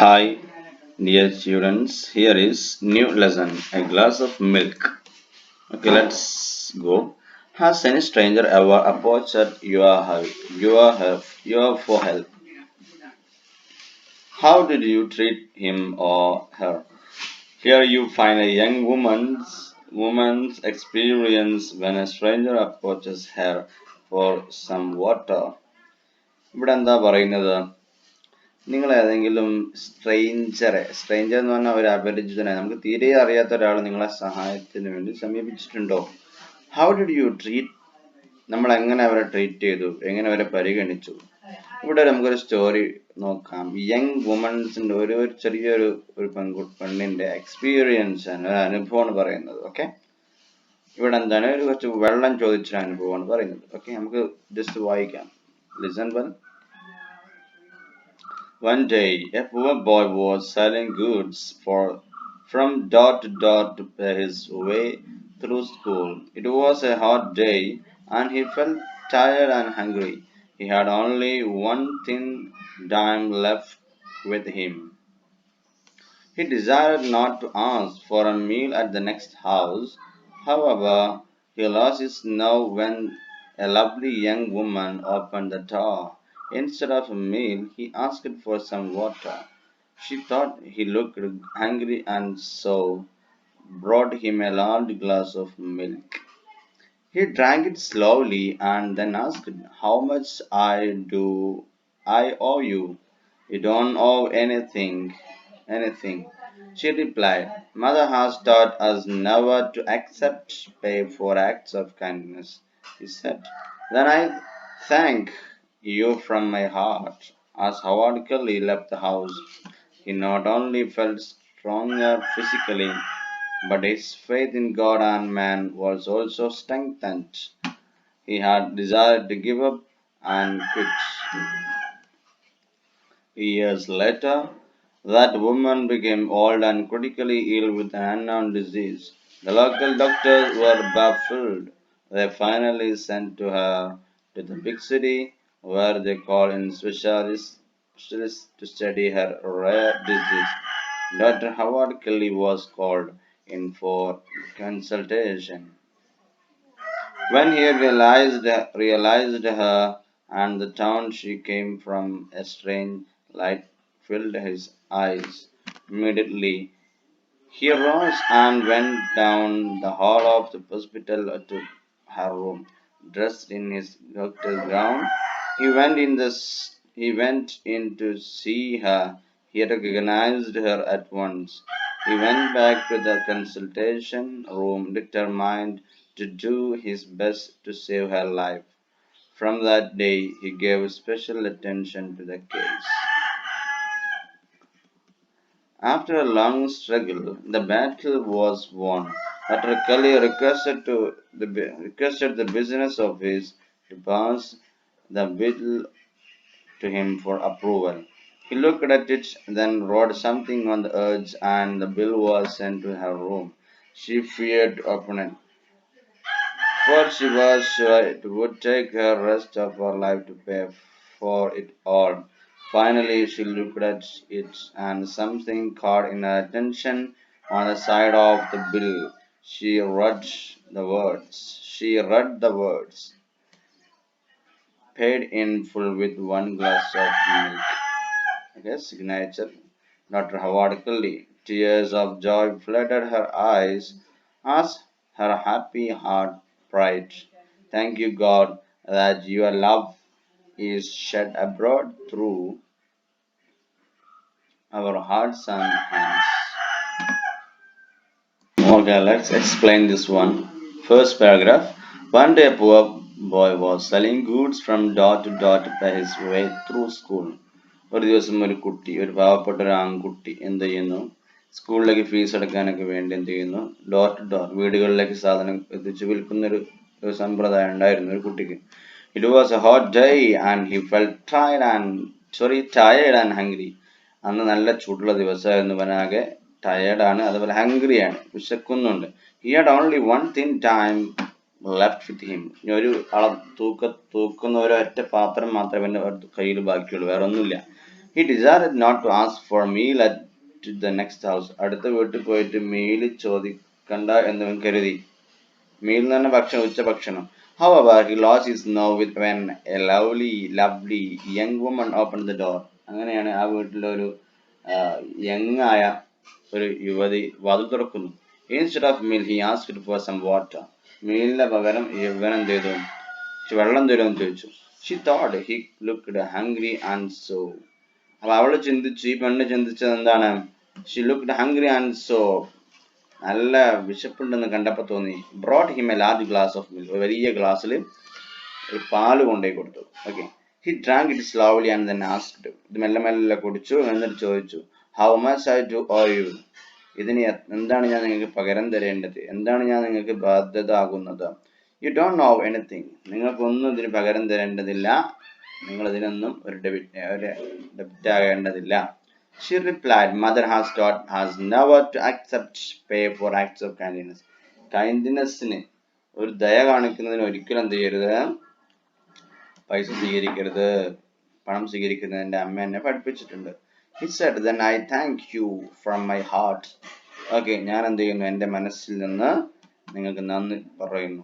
Hi, dear students. Here is new lesson. A glass of milk. Okay, let's go. Has any stranger ever approached your help? Your for help? How did you treat him or her? Here you find a young woman's experience when a stranger approaches her for some water. ഇവിടെ എന്താ പറയുന്നത്? നിങ്ങൾ ഏതെങ്കിലും stranger എന്ന് പറഞ്ഞാൽ ഒരു അപരിചിതനെ നമുക്ക് തീരെ അറിയാത്ത ഒരാൾ നിങ്ങളെ സഹായത്തിന് വേണ്ടി സമീപിച്ചിട്ടുണ്ടോ? How did you treat? നമ്മൾ എങ്ങനെ അവരെ ട്രീറ്റ് ചെയ്തു, എങ്ങനെ അവരെ പരിഗണിച്ചു? ഇവിടെ നമുക്കൊരു സ്റ്റോറി നോക്കാം. യങ് വുമൻസിന്റെ ഒരു ചെറിയൊരു പെണ്ണിന്റെ എക്സ്പീരിയൻസ് ആണ്, ഒരു അനുഭവമാണ് പറയുന്നത്. ഓക്കെ, ഇവിടെ എന്താണ്, ഒരു കുറച്ച് വെള്ളം ചോദിച്ചൊരു അനുഭവമാണ് പറയുന്നത്. ഓക്കെ, നമുക്ക് ജസ്റ്റ് വായിക്കാം. Listen well. One day, a poor boy was selling goods from door to door to pay his way through school. It was a hot day, and he felt tired and hungry. He had only one thin dime left with him. He desired not to ask for a meal at the next house. However, he lost his nerve when a lovely young woman opened the door. Instead of a meal, he asked for some water. She thought he looked hungry and so brought him a large glass of milk. He drank it slowly and then asked, "How much I owe you?" "You don't owe anything," she replied. "Mother has taught us never to accept pay for acts of kindness," he said. "Then I thank you from my heart." As Howard Kelly left the house, he not only felt stronger physically, but his faith in God and man was also strengthened. He had desired to give up and quit. Years later, that woman became old and critically ill with an unknown disease. The local doctors were baffled. They finally sent her to the big city where they called in specialists to study her rare disease. Dr. Howard Kelly was called in for consultation. When he realized her and the town she came from, a strange light filled his eyes. Immediately, he rose and went down the hall of the hospital to her room. Dressed in his doctor's gown, he went in to see her. He recognized her at once. He went back to the consultation room, determined to do his best to save her life. From that day, he gave special attention to the case. After a long struggle, the battle was won. Dr. Kelly requested the business office to pass the bill to him for approval. He looked at it, then wrote something on the edge, and the bill was sent to her room. She feared to open it, for she was sure it would take her rest of her life to pay for it all. Finally, she looked at it, and something caught in her attention on the side of the bill. She read the words, "Paid in full with one glass of milk." Okay, signature Dr. Howard Kelly. Tears of joy flooded her eyes as her happy heart cried, "Thank you, God, that your love is shed abroad through our hearts and hands." Okay, let's explain this one. First paragraph. One day a poor boy was selling goods from door to door to pay his way through school. ഒരു ദിവസം ഒരു പാവപ്പെട്ട ഒരു ആൺകുട്ടി എന്ത് ചെയ്യുന്നു, സ്കൂളിലേക്ക് fees അടക്കാനൊക്കെ വേണ്ടി എന്ത് ചെയ്യുന്നു, ഡോർ ടു ഡോർ വീടുകളിലേക്ക് സാധനം എത്തിച്ച് വിൽക്കുന്നൊരു സമ്പ്രദായം ഉണ്ടായിരുന്നു ഒരു കുട്ടിക്ക്. It was a hot day and he felt tired and hungry. അന്ന് നല്ല ചൂടുള്ള ദിവസമായിരുന്നു. അവനാകെ ടയേർഡാണ്, അതുപോലെ ഹംഗ്രിയാണ്, വിശക്കുന്നുണ്ട്. He had only one thin time left with him. ഒരു തൂക്കുന്ന ഒരൊറ്റ പാത്രം മാത്രമേ എൻ്റെ കയ്യിൽ ബാക്കിയുള്ളൂ, വേറെ ഒന്നുമില്ല. He decided not to ask for a meal at the next house. അടുത്ത വീട്ടിൽ പോയിട്ട് മീൽ ചോദിക്കണ്ട എന്ന് കരുതി. മീൽ എന്ന് പറഞ്ഞ ഭക്ഷണം, ഉച്ചഭക്ഷണം. However, he lost his nerve with when a lovely young woman opened the door. അങ്ങനെയാണ് ആ വീട്ടിലൊരു യങ് ആയ ഒരു യുവതി വാതിൽ തുറക്കുന്നു. Instead of meal, he asked for some water. മീലിന്റെ പകരം ഇവൻ എന്ത് ചെയ്തു? വെള്ളം തരുമെന്ന് ചോദിച്ചു. She thought he looked hungry and so. അപ്പൊ അവള് ചിന്തിച്ചു, ഈ പെണ്ണ് ചിന്തിച്ചത് എന്താണ്? She looked hungry and so. നല്ല വിശപ്പുണ്ടെന്ന് കണ്ടപ്പോ തോന്നി. Brought him a large glass of milk. ഒരു വലിയ ഗ്ലാസ്സിൽ ഒരു പാല് കൊണ്ടുപോയി കൊടുത്തു. Okay. He drank it slowly and then asked. ഇത് മെല്ലെ മെല്ലെ കുടിച്ചു, എന്നിട്ട് ചോദിച്ചു, How much I do owe you? ഇതിന് എന്താണ് ഞാൻ നിങ്ങൾക്ക് പകരം തരേണ്ടത്? എന്താണ് ഞാൻ നിങ്ങൾക്ക് ബാധ്യത ആകുന്നത്? You don't know anything. നിങ്ങൾക്കൊന്നും ഇതിന് പകരം തരേണ്ടതില്ല. നിങ്ങൾ ഇതിനൊന്നും ഒരു debit ആകേണ്ടതില്ല. She replied, Mother has taught us never to accept pay for acts of kindness. കൈൻഡ്നെസ്സിന്, ഒരു ദയ കാണിക്കുന്നതിന് ഒരിക്കലും എന്ത് ചെയ്യരുത്? പൈസ സ്വീകരിക്കരുത്, പണം സ്വീകരിക്കുന്നത് എൻ്റെ അമ്മ എന്നെ പഠിപ്പിച്ചിട്ടുണ്ട്. He said, Then I thank you from my heart. Okay, ഞാൻ എന്ത് ചെയ്യുന്നു? എൻ്റെ മനസ്സിൽ നിന്ന് നിങ്ങൾക്ക് നന്ദി പറയുന്നു.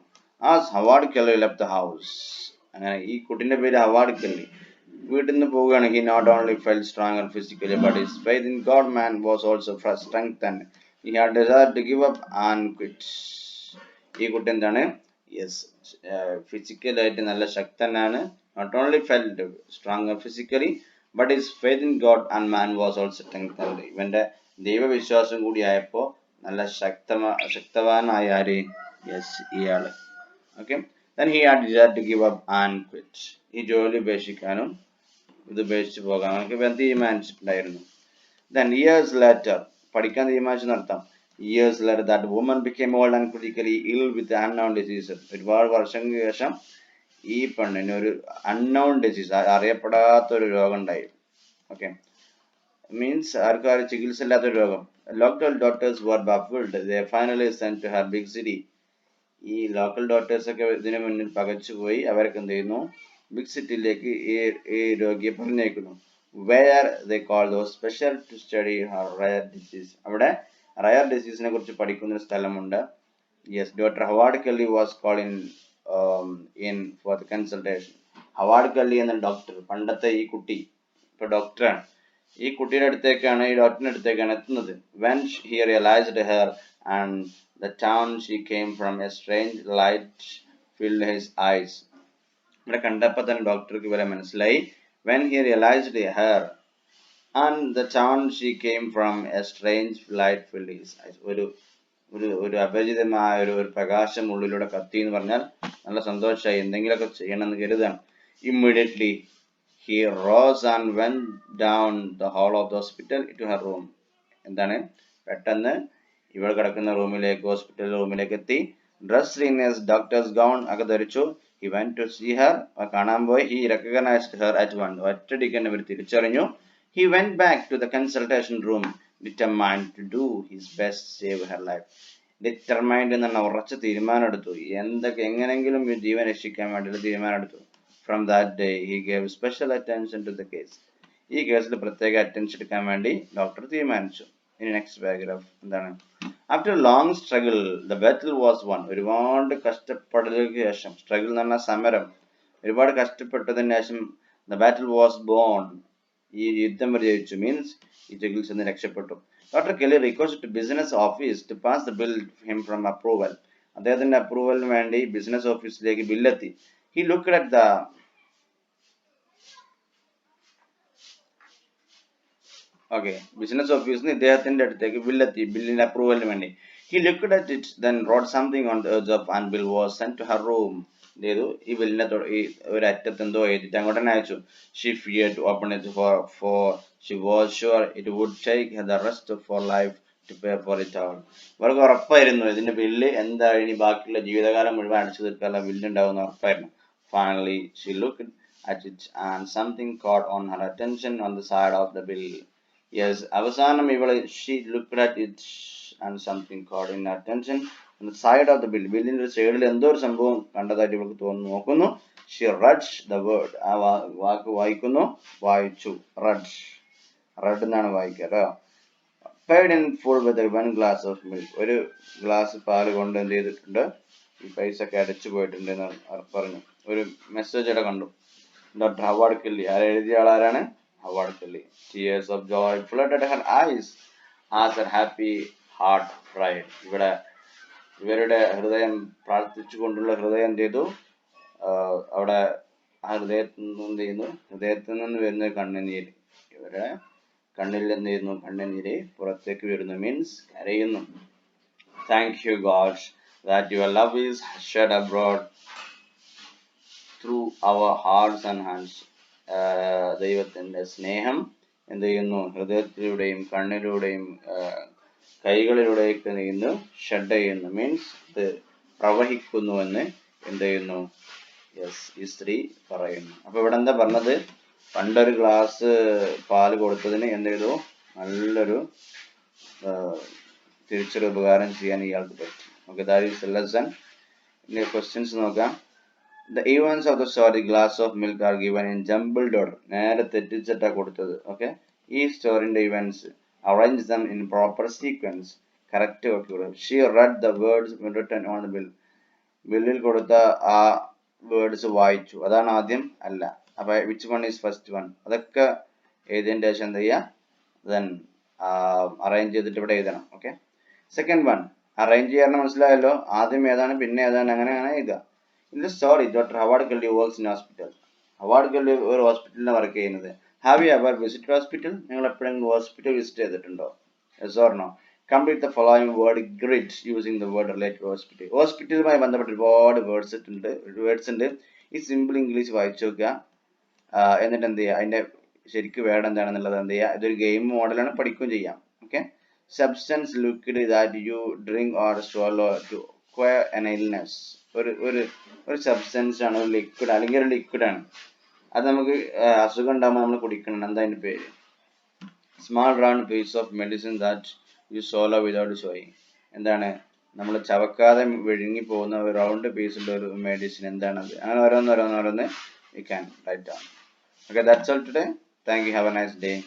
As Howard Kelly left the house. അങ്ങനെ ഈ കുട്ടിന്റെ പേര് ഹവാർഡ് കെല്ലി. വീട്ടിൽ നിന്ന് പോവുകയാണ്. He not only felt stronger physically, but his faith in God man was also strengthened. He had decided to give up and quit. ഈ കുട്ടി എന്താണ്? യെസ്, ഫിസിക്കലായിട്ട് നല്ല ശക്തനാണ്. Not only felt stronger physically, but his faith in God and man was also strengthened. ഇവന്റെ ദൈവവിശ്വാസം കൂടി ആയപ്പോ നല്ല ശക്തവാനായ ആര്? യെസ്, ഇയാള്. Okay. Then he had decided to give up and quit. ഈ ജോലി ഉപേക്ഷിക്കാനും ഇത് ഉപേക്ഷിച്ച് പോകാൻ അവനക്ക് തീരുമാനിച്ചിട്ടുണ്ടായിരുന്നു. Then years later, പഠിക്കാൻ തീരുമാനിച്ചു നടത്താം. Years later, that woman became old and critically ill with unknown diseases. ഒരുപാട് വർഷങ്ങൾക്ക് ശേഷം ഈ പെണ്ണിന് ഒരു unknown disease, അറിയപ്പെടാത്ത ഒരു രോഗം ഉണ്ടായി. Okay. Means ആർക്കും ചികിത്സ ഇല്ലാത്തൊരു രോഗം. Local doctors were baffled. They finally sent to her big city. ഈ ലോക്കൽ ഡോക്ടേഴ്സ് ഒക്കെ ഇതിനു മുന്നിൽ പകച്ചുപോയി. അവരൊക്കെ എന്ത് ചെയ്യുന്നു? ബിഗ് സിറ്റിയിലേക്ക് ഈ രോഗിയെ പറഞ്ഞേക്കുന്നു. Where they call those special to study her rare disease. അവിടെ റയർ ഡിസീസിനെ കുറിച്ച് പഠിക്കുന്ന ഒരു സ്ഥലമുണ്ട്. Yes, Dr. Howard Kelly was called in for the consultation. Howard Kelly എന്ന ഡോക്ടർ, പണ്ടത്തെ ഈ കുട്ടി ഇപ്പൊ ഡോക്ടറാണ്. ഈ കുട്ടിയുടെ അടുത്തേക്കാണ്, ഈ ഡോക്ടറിന്റെ അടുത്തേക്കാണ് എത്തുന്നത്. When he realized her and the town she came from, a strange light filled his eyes. ഇവിടെ കണ്ടപ്പോൾ തന്നെ ഡോക്ടർക്ക് ഇവരെ മനസ്സിലായി. When he realized her and the town she came from, a strange light filled his eyes. ഒരു അപരിചിതമായ ഒരു പ്രകാശം ഉള്ളിലൂടെ കത്തി എന്ന് പറഞ്ഞാൽ നല്ല സന്തോഷമായി, എന്തെങ്കിലുമൊക്കെ ചെയ്യണമെന്ന് കരുതാണ്. Immediately he rose and went down the hall of the hospital to her room. എന്താണ്? പെട്ടെന്ന് ഇവൾ കിടക്കുന്ന റൂമിലേക്ക്, ഹോസ്പിറ്റൽ റൂമിലേക്ക് എത്തി. Dressed in his doctor's gown, ഒക്കെ ധരിച്ചു. He went to see her. കാണാൻ പോയി. He recognized her at once. ഒറ്റയടിക്ക് തന്നെ ഇവർ തിരിച്ചറിഞ്ഞു. He went back to the consultation room, determined to do his best to save her life. Determined എന്ന ഉറച്ച തീരുമാനം എടുത്തു. എങ്ങനെങ്കിലും ഈ ജീവൻ രക്ഷിക്കാൻ വേണ്ടിയുള്ള തീരുമാനം എടുത്തു. From that day, he gave special attention to the case. ഈ കേസിൽ പ്രത്യേക അറ്റൻഷൻ എടുക്കാൻ വേണ്ടി ഡോക്ടർ തീരുമാനിച്ചു. ഇനി നെക്സ്റ്റ് പാരഗ്രാഫ് എന്താണ്? After a long struggle, the battle was won. ഒരുപാട് കഷ്ടപ്പെടലുകൾക്ക് ശേഷം, സ്ട്രഗിൾ എന്ന് പറഞ്ഞാൽ സമരം, ഒരുപാട് കഷ്ടപ്പെട്ടതിന് ശേഷം the battle was won. ഈ യുദ്ധം വിജയിച്ചു. മീൻസ് ഈ ചികിത്സ നിന്ന് രക്ഷപ്പെട്ടു. Doctor Kelly requested to business office to pass the bill him from approval. അദ്ദേഹത്തിന്റെ അപ്രൂവലിന് വേണ്ടി ബിസിനസ് ഓഫീസിലേക്ക് ബില്ലെത്തി. He looked at the business ഓഫീസിന് ഇദ്ദേഹത്തിന്റെ അടുത്തേക്ക് ബില്ലെത്തി, ബില്ലിന്റെ അപ്രൂവലിന് വേണ്ടി. He looked at it, then wrote something on the edge of and bill was sent to her room. ഈ ബില്ലിനെ ഒരു അറ്റത്ത് എന്തോ എഴുതിട്ട് അങ്ങോട്ട് തന്നെ അയച്ചു. She feared to open it for she was sure it would take the rest of her life to pay for it all. അവർക്ക് ഉറപ്പായിരുന്നു ഇതിന്റെ ബില്ല് എന്താ ഇനി ബാക്കിയുള്ള ജീവിതകാലം മുഴുവൻ അടിച്ചു തീർക്കാനുള്ള ബില്ലുണ്ടാവുന്ന ഉറപ്പായിരുന്നു. Finally she looked at it and something caught on her attention on the side of the bill. Yes, അവസാനം ഇവള് she looked at it and something caught in her attention on the side of the bill. ബില്ലിന്റെ സൈഡിൽ എന്തോ ഒരു സംഭവം കണ്ടതായിട്ട് ഇവൾക്ക് നോക്കുന്നു. She read the word. ആ വാക്ക് വായിച്ചു. read. റെഡ് എന്നാണ് വായിക്കുക കേട്ടോ. paid in full with one glass of milk. ഒരു ഗ്ലാസ് പാല് കൊണ്ട് എന്ത് ചെയ്തിട്ടുണ്ട്, ഈ പൈസ ഒക്കെ അടച്ചു പോയിട്ടുണ്ട് എന്ന് പറഞ്ഞു. ഒരു മെസ്സേജ് ഇവിടെ കണ്ടു. ഡോക്ടർ ഹവാർഡ് കെല്ലി, എഴുതിയ ആളാരാണ്? Howard Kelly. Tears of joy flooded her eyes as her happy heart cried. ഇവിടെ ഇവരുടെ ഹൃദയം, പ്രാർത്ഥിച്ചുകൊണ്ടുള്ള ഹൃദയം എന്ത് ചെയ്തു, അവിടെ ആ ഹൃദയത്തിൽ നിന്ന് എന്ത് ചെയ്യുന്നു, ഹൃദയത്തിൽ നിന്ന് വരുന്ന കണ്ണുനീര്, ഇവരുടെ കണ്ണിൽ എന്ത് ചെയ്യുന്നു, കണ്ണുനീര് പുറത്തേക്ക് വരുന്നു, മീൻസ് കരയുന്നു. Thank you God that your love is shed abroad through our hearts and hands. ദൈവത്തിൻ്റെ സ്നേഹം എന്ത് ചെയ്യുന്നു, ഹൃദയത്തിലൂടെയും കണ്ണിലൂടെയും കൈകളിലൂടെയൊക്കെ ചെയ്യുന്നു, ഷെഡ് ചെയ്യുന്നു, മീൻസ് ഇത് പ്രവഹിക്കുന്നു എന്ന് എന്ത് ചെയ്യുന്നു, യെസ്, ഈ സ്ത്രീ പറയുന്നു. അപ്പൊ ഇവിടെ എന്താ പറഞ്ഞത്, പണ്ടൊരു ഗ്ലാസ് പാല് കൊടുത്തതിന് എന്ത് ചെയ്തു, നല്ലൊരു തിരിച്ചൊരു ഉപകാരം ചെയ്യാൻ ഇയാൾക്ക് പറ്റി. Okay, that is A lesson. ഇനി ക്വസ്റ്റ്യൻസ് നോക്കാം. The events of the story glass of milk are given in jumbled order. നേരെ തെറ്റിച്ചിട്ടാ കൊടുത്തത്. ഓക്കെ, ഈ സ്റ്റോറിന്റെ events arrange them in proper sequence. Correct ഒക്കെ. She read the words written on the bill. ബില്ലിൽ കൊടുത്ത ആ വേർഡ്സ് വായിച്ചു, അതാണ് ആദ്യം അല്ല. അപ്പൊ which one is first one, അതൊക്കെ എഴുതിയതിന്റെ ശേഷം എന്ത് ചെയ്യുക, then അറേഞ്ച് ചെയ്തിട്ട് ഇവിടെ എഴുതണം. ഓക്കെ, സെക്കൻഡ് വൺ അറേഞ്ച് ചെയ്യാൻ മനസ്സിലായല്ലോ, ആദ്യം ഏതാണ് പിന്നെ ഏതാണ്, അങ്ങനെയാണ് എഴുതുക. In the story, Dr. Howard Kelly works in hospital. Howard Kelly ഒരു ഹോസ്പിറ്റലിലാണ് വർക്ക് ചെയ്യുന്നത്. Have you ever visit hospital? നിങ്ങൾ എപ്പോഴെങ്കിലും ഹോസ്പിറ്റൽ വിസിറ്റ് ചെയ്തിട്ടുണ്ടോ? Yes or no? Complete the following word grid using the word related to hospital. ഹോസ്പിറ്റലുമായി ബന്ധപ്പെട്ട് ഒരുപാട് words ഉണ്ട്. ഈ സിമ്പിൾ ഇംഗ്ലീഷ് വായിച്ചു നോക്കുക, എന്നിട്ട് എന്ത് ചെയ്യുക, അതിന്റെ ശരിക്കും വേർഡ് എന്താണെന്നുള്ളത് എന്ത് ചെയ്യുക, ഇതൊരു ഗെയിം മോഡലാണ്, പഠിക്കുകയും ചെയ്യാം. Okay, substance liquid that you drink or swallow to acquire an illness. ഒരു സബ്സ്റ്റൻസ് ആണ്, ഒരു ലിക്വിഡ് അല്ലെങ്കിൽ ഒരു ലിക്വിഡ് ആണ്, അത് നമുക്ക് അസുഖം ഉണ്ടാകുമ്പോൾ നമ്മൾ കുടിക്കണം. എന്താ അതിന്റെ പേര്? Small round piece of medicine that you swallow without swallowing. എന്താണ്, നമ്മൾ ചവക്കാതെ വിഴുങ്ങി പോകുന്ന ഒരു റൗണ്ട് പീസിന്റെ ഒരു മെഡിസിൻ, എന്താണത്? അങ്ങനെ ഓരോന്ന് you can write down. Okay, that's all today. Thank you. Have a nice day.